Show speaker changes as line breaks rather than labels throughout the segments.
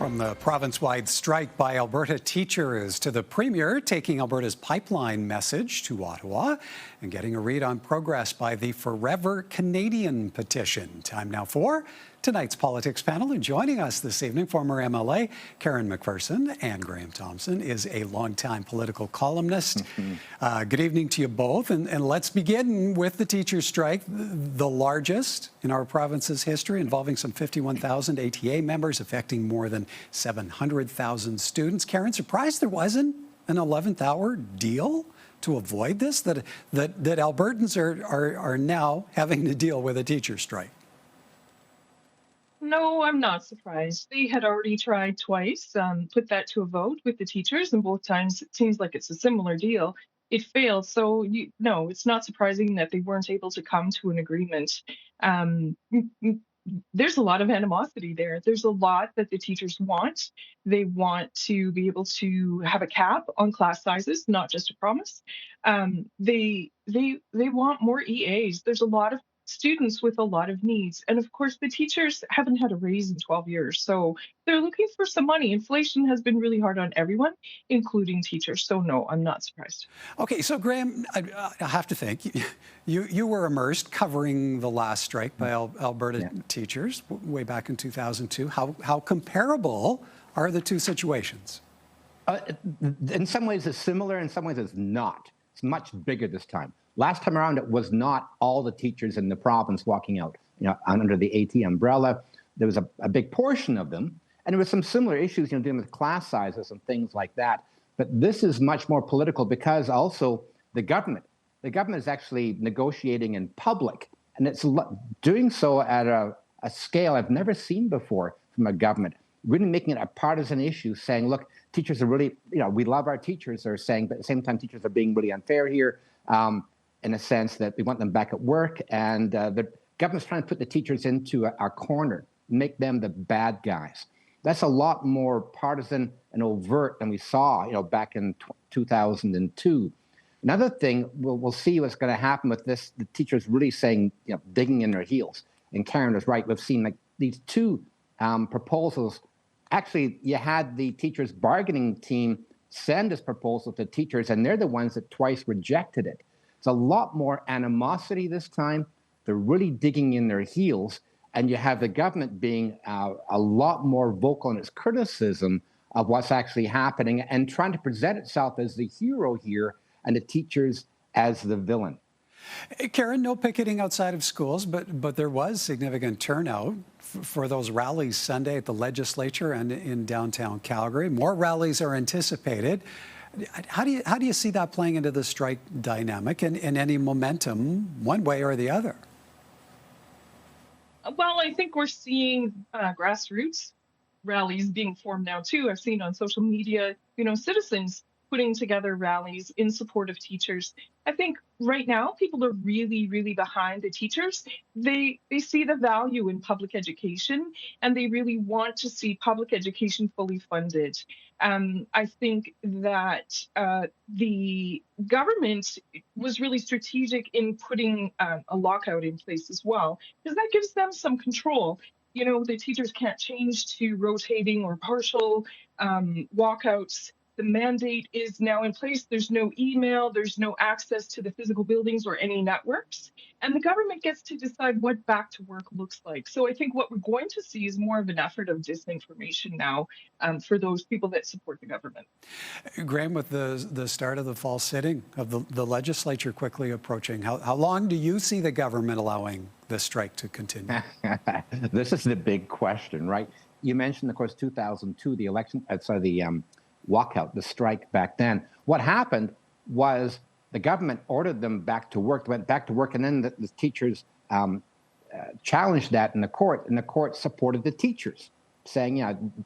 From the province-wide strike by Alberta teachers to the Premier taking Alberta's pipeline message to Ottawa and getting a read on progress by the Forever Canadian petition. Time now for tonight's politics panel. And joining us this evening, former MLA Heather McPherson, and Graham Thomson is a longtime political columnist. Good evening to you both. And let's begin with the teachers' strike, the largest in our province's history, involving some 51,000 ATA members, affecting more than 700,000 students. Karen, surprised there wasn't an 11th hour deal to avoid this, that Albertans are now having to deal with a teacher's strike?
No, I'm not surprised. They had already tried twice, put that to a vote with the teachers, and both times it seems like it's a similar deal. It failed. So, no, it's not surprising that they weren't able to come to an agreement. There's a lot of animosity there. There's a lot that the teachers want. They want to be able to have a cap on class sizes, not just a promise. They want more EAs. There's a lot of students with a lot of needs. And of course, the teachers haven't had a raise in 12 years. So they're looking for some money. Inflation has been really hard on everyone, including teachers. So no, I'm not surprised.
Okay, so Graham, I have to think, you were immersed covering the last strike by Alberta teachers way back in 2002. How comparable are the two situations?
In some ways it's similar, in some ways it's not. It's much bigger this time. Last time around, it was not all the teachers in the province walking out, under the AT umbrella. There was a big portion of them, and there were some similar issues, dealing with class sizes and things like that. But this is much more political because also the government is actually negotiating in public, and it's doing so at a scale I've never seen before from a government, really making it a partisan issue, saying, look, teachers are really, we love our teachers, they're saying, but at the same time, teachers are being really unfair here. In a sense that we want them back at work, and the government's trying to put the teachers into a corner, make them the bad guys. That's a lot more partisan and overt than we saw, back in 2002. Another thing, we'll see what's going to happen with this, the teachers really saying, digging in their heels. And Karen is right, we've seen like these two proposals. Actually, you had the teachers' bargaining team send this proposal to teachers, and they're the ones that twice rejected it. It's a lot more animosity this time. They're really digging in their heels, and you have the government being a lot more vocal in its criticism of what's actually happening and trying to present itself as the hero here and the teachers as the villain.
Karen, no picketing outside of schools, but there was significant turnout for those rallies Sunday at the legislature and in downtown Calgary. More rallies are anticipated. How do you see that playing into the strike dynamic and any momentum one way or the other?
Well, I think we're seeing grassroots rallies being formed now too. I've seen on social media, citizens putting together rallies in support of teachers. I think right now people are really, really behind the teachers. They see the value in public education, and they really want to see public education fully funded. I think that the government was really strategic in putting a lockout in place as well, because that gives them some control. The teachers can't change to rotating or partial walkouts. The mandate is now in place. There's no email, there's no access to the physical buildings or any networks. And the government gets to decide what back to work looks like. So I think what we're going to see is more of an effort of disinformation now for those people that support the government.
Graham, with the start of the fall sitting of the legislature quickly approaching, how long do you see the government allowing this strike to continue?
This is the big question, right? You mentioned, of course, 2002, the election, walkout, the strike back then. What happened was the government ordered them back to work, went back to work, and then the teachers challenged that in the court, and the court supported the teachers, saying,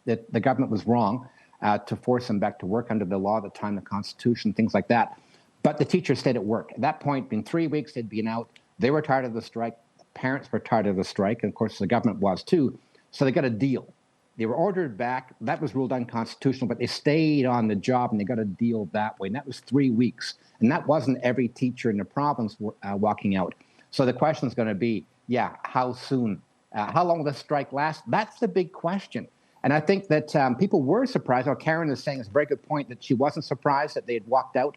that the government was wrong to force them back to work under the law at the time, the Constitution, things like that. But the teachers stayed at work. At that point, in 3 weeks, they'd been out. They were tired of the strike. Parents were tired of the strike, and of course, the government was too. So they got a deal. They were ordered back. That was ruled unconstitutional, but they stayed on the job and they got a deal that way. And that was 3 weeks. And that wasn't every teacher in the province walking out. So the question is going to be, how soon? How long will the strike last? That's the big question. And I think that people were surprised. Well, Karen is saying it's a very good point that she wasn't surprised that they had walked out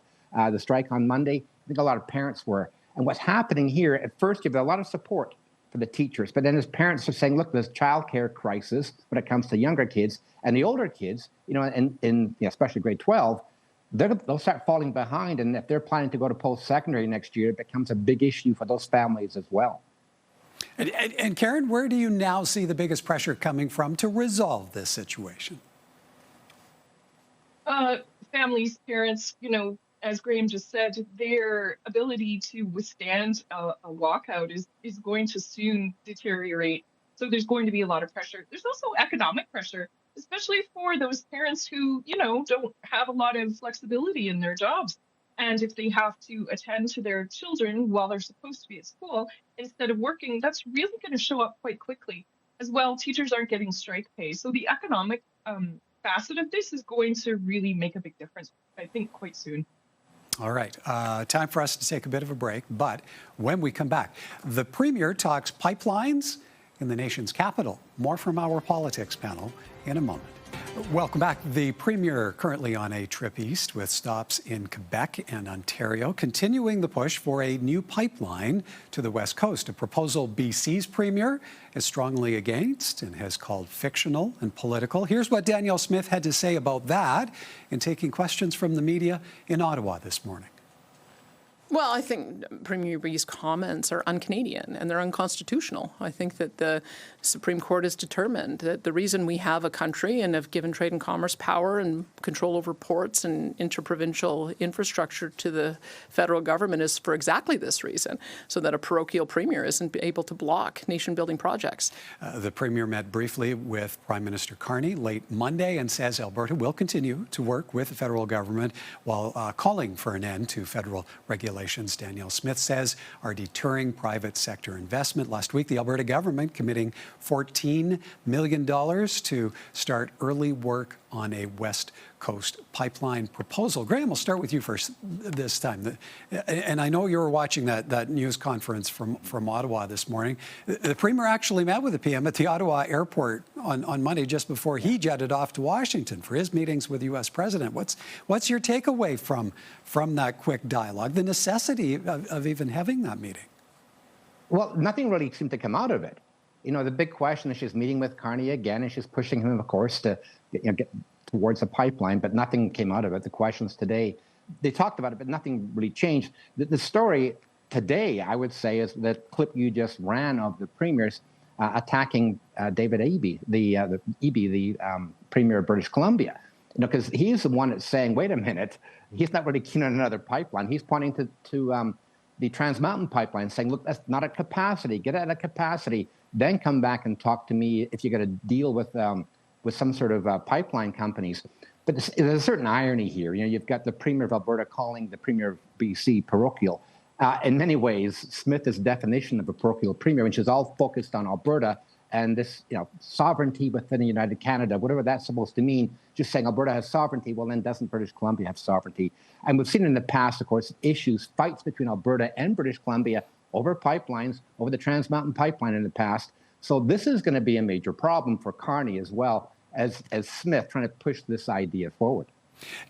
the strike on Monday. I think a lot of parents were. And what's happening here, at first, you have a lot of support for the teachers. But then as parents are saying, look, there's childcare crisis when it comes to younger kids. And the older kids, especially grade 12, they'll start falling behind. And if they're planning to go to post-secondary next year, it becomes a big issue for those families as well.
And Karen, where do you now see the biggest pressure coming from to resolve this situation?
Families, parents, as Graham just said, their ability to withstand a walkout is going to soon deteriorate. So there's going to be a lot of pressure. There's also economic pressure, especially for those parents who, don't have a lot of flexibility in their jobs. And if they have to attend to their children while they're supposed to be at school instead of working, that's really going to show up quite quickly. As well, teachers aren't getting strike pay. So the economic facet of this is going to really make a big difference, I think, quite soon.
All right, time for us to take a bit of a break, but when we come back, the Premier talks pipelines in the nation's capital. More from our politics panel in a moment. Welcome back. The Premier currently on a trip east with stops in Quebec and Ontario, continuing the push for a new pipeline to the West Coast, a proposal BC's Premier is strongly against and has called fictional and political. Here's what Danielle Smith had to say about that in taking questions from the media in Ottawa this morning.
Well, I think Premier B's comments are un-Canadian and they're unconstitutional. I think that the Supreme Court has determined that the reason we have a country and have given trade and commerce power and control over ports and interprovincial infrastructure to the federal government is for exactly this reason, so that a parochial premier isn't able to block nation-building projects.
The Premier met briefly with Prime Minister Carney late Monday and says Alberta will continue to work with the federal government while calling for an end to federal regulations. Danielle Smith says are deterring private sector investment. Last week, the Alberta government committing $14 million to start early work on a West Coast pipeline proposal. Graham, we'll start with you first this time. And I know you were watching that news conference from Ottawa this morning. The Premier actually met with the PM at the Ottawa airport on Monday just before he jetted off to Washington for his meetings with the U.S. President. What's your takeaway from that quick dialogue, the necessity of even having that meeting?
Well, nothing really seemed to come out of it. The big question is she's meeting with Carney again, and she's pushing him, of course, to get towards a pipeline, but nothing came out of it. The questions today, they talked about it, but nothing really changed. The story today, I would say, is that clip you just ran of the premiers attacking David Eby, the Premier of British Columbia. Because he's the one that's saying, wait a minute, he's not really keen on another pipeline. He's pointing to the Trans Mountain pipeline, saying, look, that's not at capacity. Get at a capacity. Then come back and talk to me if you're going to deal with some sort of pipeline companies. But there's a certain irony here. You've got the Premier of Alberta calling the Premier of BC parochial. In many ways, Smith's definition of a parochial premier, which is all focused on Alberta and this, sovereignty within the United Canada, whatever that's supposed to mean, just saying Alberta has sovereignty, well, then doesn't British Columbia have sovereignty? And we've seen in the past, of course, fights between Alberta and British Columbia over pipelines, over the Trans Mountain pipeline in the past. So this is going to be a major problem for Carney as well as Smith trying to push this idea forward.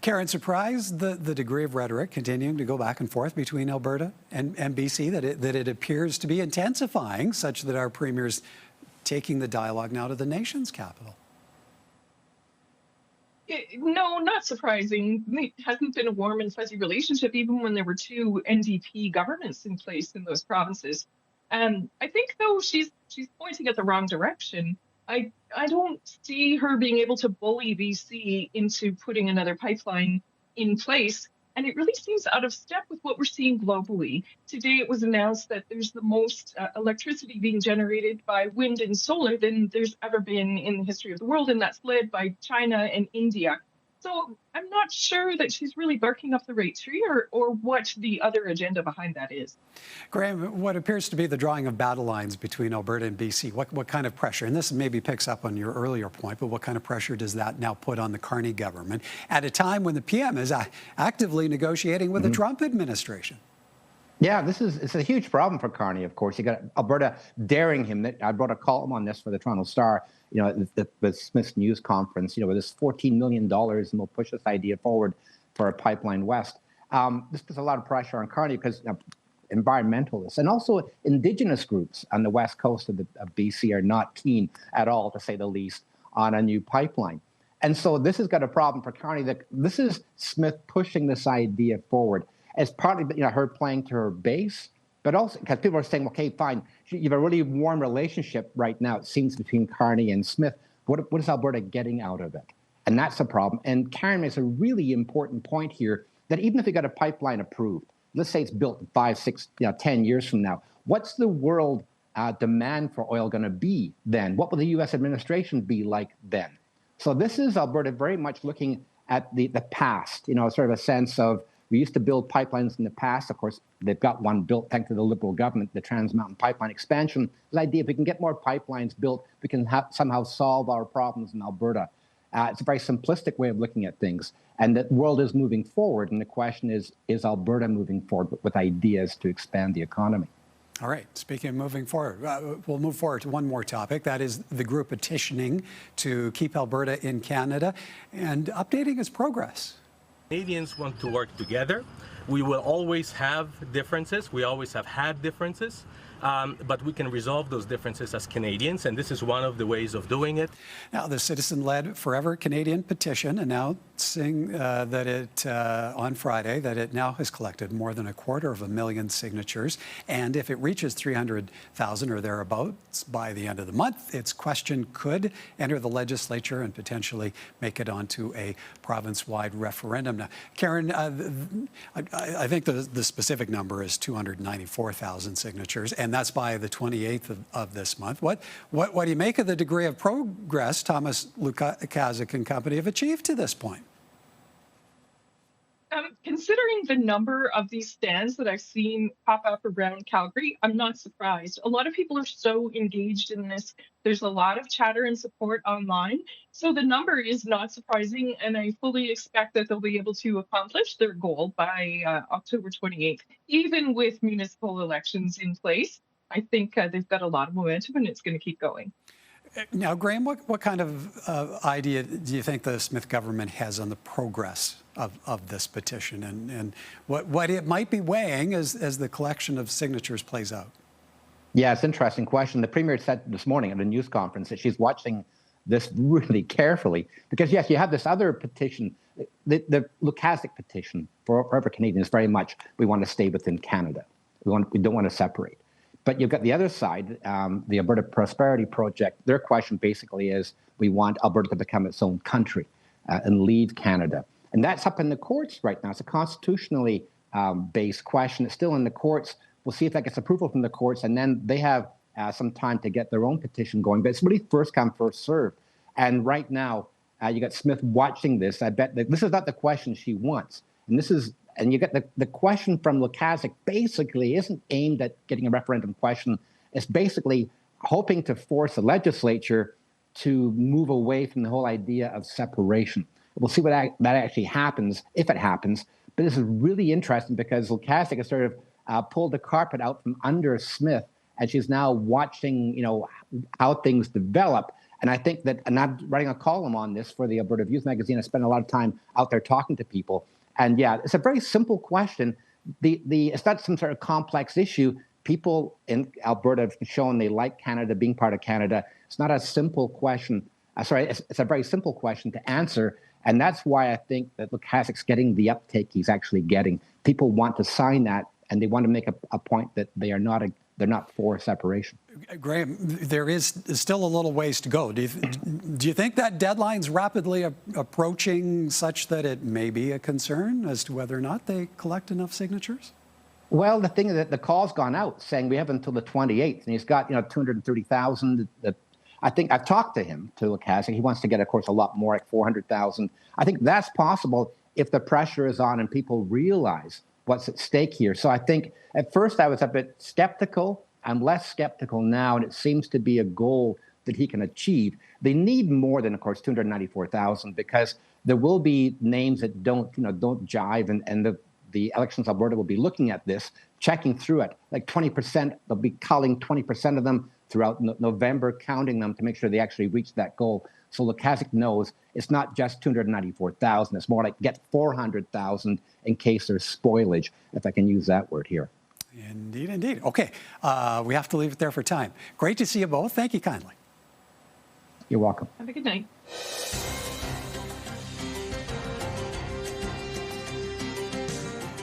Karen, surprised the degree of rhetoric continuing to go back and forth between Alberta and BC, that it appears to be intensifying such that our premier's taking the dialogue now to the nation's capital?
No, not surprising. It hasn't been a warm and fuzzy relationship even when there were two NDP governments in place in those provinces. I think, though, she's pointing at the wrong direction. I don't see her being able to bully BC into putting another pipeline in place. And it really seems out of step with what we're seeing globally. Today, it was announced that there's the most electricity being generated by wind and solar than there's ever been in the history of the world, and that's led by China and India. So I'm not sure that she's really barking up the right tree or what the other agenda behind that is.
Graham, what appears to be the drawing of battle lines between Alberta and BC, what kind of pressure, and this maybe picks up on your earlier point, but what kind of pressure does that now put on the Carney government at a time when the PM is actively negotiating with the Trump administration?
Yeah, it's a huge problem for Carney, of course. You got Alberta daring him. I wrote a column on this for the Toronto Star, the Smith's news conference, with this $14 million, and we'll push this idea forward for a pipeline west. This puts a lot of pressure on Carney because environmentalists and also Indigenous groups on the west coast of BC are not keen at all, to say the least, on a new pipeline. And so this has got a problem for Carney. This is Smith pushing this idea forward. As partly, her playing to her base, but also because people are saying, okay, fine, you have a really warm relationship right now, it seems, between Carney and Smith. What is Alberta getting out of it? And that's the problem. And Karen makes a really important point here that even if we got a pipeline approved, let's say it's built in 5, 6, 10 years from now, what's the world demand for oil going to be then? What will the U.S. administration be like then? So this is Alberta very much looking at the past, sort of a sense of, we used to build pipelines in the past. Of course, they've got one built thanks to the Liberal government, the Trans Mountain Pipeline expansion. The idea, if we can get more pipelines built, we can somehow solve our problems in Alberta. It's a very simplistic way of looking at things. And the world is moving forward. And the question is Alberta moving forward with ideas to expand the economy?
All right. Speaking of moving forward, we'll move forward to one more topic. That is the group petitioning to keep Alberta in Canada and updating its progress.
Canadians want to work together. We will always have differences. We always have had differences. But we can resolve those differences as Canadians, and this is one of the ways of doing it.
Now, the citizen-led Forever Canadian petition announcing that it, on Friday, that it now has collected more than 250,000 signatures. And if it reaches 300,000 or thereabouts by the end of the month, its question could enter the legislature and potentially make it onto a province-wide referendum. Now, Karen, I think the specific number is 294,000 signatures, and that's by the 28th of this month. What do you make of the degree of progress Thomas Lukaszuk and company have achieved to this point?
Considering the number of these stands that I've seen pop up around Calgary, I'm not surprised. A lot of people are so engaged in this. There's a lot of chatter and support online. So the number is not surprising, and I fully expect that they'll be able to accomplish their goal by October 28th. Even with municipal elections in place, I think they've got a lot of momentum, and it's going to keep going.
Now, Graham, what kind of idea do you think the Smith government has on the progress of this petition and what it might be weighing as the collection of signatures plays out?
Yeah, it's an interesting question. The Premier said this morning at a news conference that she's watching this really carefully because, yes, you have this other petition, the Lukaszuk petition for Forever Canadians, very much we want to stay within Canada. We don't want to separate. But you've got the other side, the Alberta Prosperity Project. Their question basically is we want Alberta to become its own country and leave Canada. And that's up in the courts right now. It's a constitutionally based question. It's still in the courts. We'll see if that gets approval from the courts. And then they have some time to get their own petition going. But it's really first come, first served. And right now, you got Smith watching this. I bet that this is not the question she wants. And you get the question from Lukaszuk basically isn't aimed at getting a referendum question. It's basically hoping to force the legislature to move away from the whole idea of separation. We'll see what that actually happens, if it happens. But this is really interesting because Lukaszuk has sort of pulled the carpet out from under Smith, and she's now watching, how things develop. And I think that, and I'm writing a column on this for the Alberta Views magazine. I spend a lot of time out there talking to people. And yeah, it's a very simple question. It's not some sort of complex issue. People in Alberta have shown they like Canada, being part of Canada. It's not a simple question. It's a very simple question to answer. And that's why I think that Lukaszuk's getting the uptake he's actually getting. People want to sign that, and they want to make a point that they're not for separation.
Graham, there is still a little ways to go. Do you think that deadline's rapidly approaching such that it may be a concern as to whether or not they collect enough signatures?
Well, the thing is that the call's gone out saying we have until the 28th, and he's got 230,000. I think I've talked to him, to Lukaszuk. He wants to get, of course, a lot more, like 400,000. I think that's possible if the pressure is on and people realize what's at stake here. So I think at first I was a bit skeptical. I'm less skeptical now, and it seems to be a goal that he can achieve. They need more than, of course, 294,000 because there will be names that don't jive, and the Elections Alberta will be looking at this, checking through it, like 20%, they'll be culling 20% of them throughout November, counting them to make sure they actually reach that goal. So Lukaszuk knows it's not just 294,000, it's more like get 400,000 in case there's spoilage, if I can use that word here.
Indeed, indeed. Okay, we have to leave it there for time. Great to see you both. Thank you kindly.
You're welcome.
Have a good night.